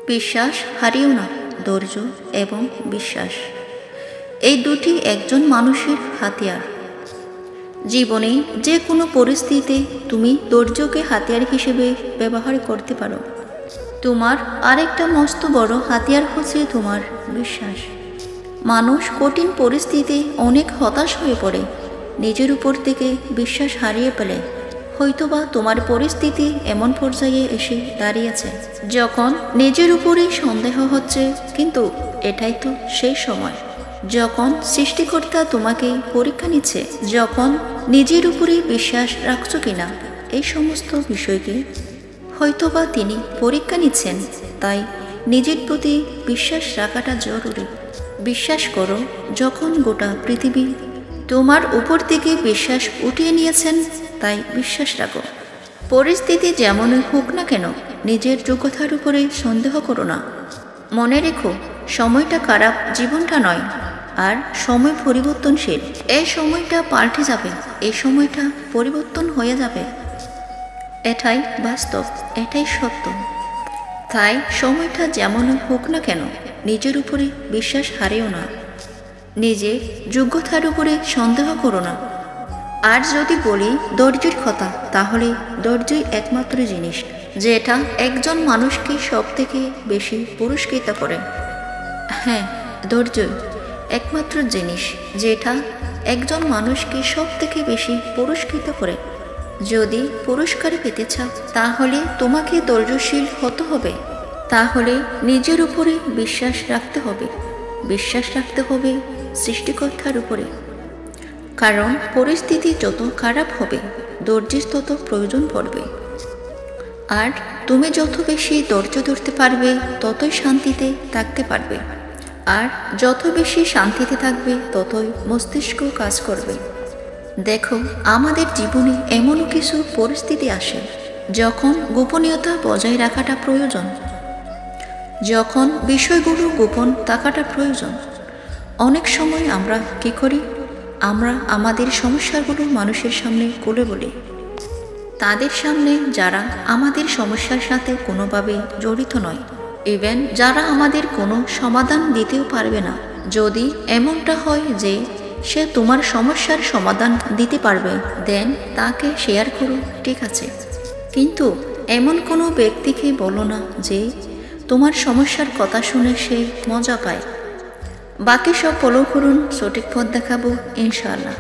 বিশ্বাস হারিও না। ধৈর্য এবং বিশ্বাস, এই দুটি একজন মানুষের হাতিয়ার। জীবনে যে কোনো পরিস্থিতিতে তুমি ধৈর্যকে হাতিয়ার হিসেবে ব্যবহার করতে পারো। তোমার আরেকটা মস্ত বড় হাতিয়ার হচ্ছে তোমার বিশ্বাস। মানুষ কঠিন পরিস্থিতিতে অনেক হতাশ হয়ে পড়ে, নিজের উপর থেকে বিশ্বাস হারিয়ে ফেলে। হয়তোবা তোমার পরিস্থিতি এমন পর্যায়ে এসে দাঁড়িয়েছে যখন নিজের উপরেই সন্দেহ হচ্ছে, কিন্তু এটাই তো সেই সময় যখন সৃষ্টিকর্তা তোমাকে পরীক্ষা নিচ্ছে, যখন নিজের উপরে বিশ্বাস রাখছো কিনা এই সমস্ত বিষয়কে হয়তোবা তিনি পরীক্ষা নিচ্ছেন। তাই নিজের প্রতি বিশ্বাস রাখাটা জরুরি। বিশ্বাস করো, যখন গোটা পৃথিবী তোমার উপর থেকে বিশ্বাস উঠিয়ে নিয়েছেন, তাই বিশ্বাস রাখো। পরিস্থিতি যেমনই হোক না কেন, নিজের যোগ্যতার উপরে সন্দেহ করো না। মনে রেখো, সময়টা খারাপ, জীবনটা নয়। আর সময় পরিবর্তনশীল। এই সময়টা পাল্টে যাবে, এই সময়টা পরিবর্তন হয়ে যাবে। এটাই বাস্তব, এটাই সত্য। তাই সময়টা যেমনই হোক না কেন, নিজের উপরে বিশ্বাস হারিও না। নিজের যোগ্যতার উপরে সন্দেহ করো না। আর যদি বলি ধৈর্যের কথা, তাহলে ধৈর্যই একমাত্র জিনিস যেটা একজন মানুষকে সব থেকে বেশি পুরস্কৃত করে। হ্যাঁ, ধৈর্যই একমাত্র জিনিস যেটা একজন মানুষকে সব থেকে বেশি পুরস্কৃত করে। যদি পুরস্কার পেতে চাও, তাহলে তোমাকে ধৈর্যশীল হতে হবে। তাহলে নিজের উপরে বিশ্বাস রাখতে হবে, বিশ্বাস রাখতে হবে সৃষ্টিকর্তার উপরে। কারণ পরিস্থিতি যত খারাপ হবে, ধৈর্যের তত প্রয়োজন পড়বে। আর তুমি যত বেশি ধৈর্য ধরতে পারবে, ততই শান্তিতে থাকতে পারবে। আর যত বেশি শান্তিতে থাকবে, ততই মস্তিষ্ক কাজ করবে। দেখো, আমাদের জীবনে এমনও কিছু পরিস্থিতি আসে যখন গোপনীয়তা বজায় রাখাটা প্রয়োজন, যখন বিষয়গুলো গোপন থাকাটা প্রয়োজন। অনেক সময় আমরা কি করি, আমরা আমাদের সমস্যাগুলো মানুষের সামনে খুলে বলি, তাদের সামনে যারা আমাদের সমস্যার সাথে কোনোভাবে জড়িত নয়, ইভেন যারা আমাদের কোনো সমাধান দিতেও পারবে না। যদি এমনটা হয় যে সে তোমার সমস্যার সমাধান দিতে পারবে, দেন তাকে শেয়ার করো, ঠিক আছে। কিন্তু এমন কোনো ব্যক্তিকে বলো না যে তোমার সমস্যার কথা শুনে সে মজা পায়। বাকি সব ফলো করুন, সঠিক পথ দেখাবো ইনশাআল্লাহ।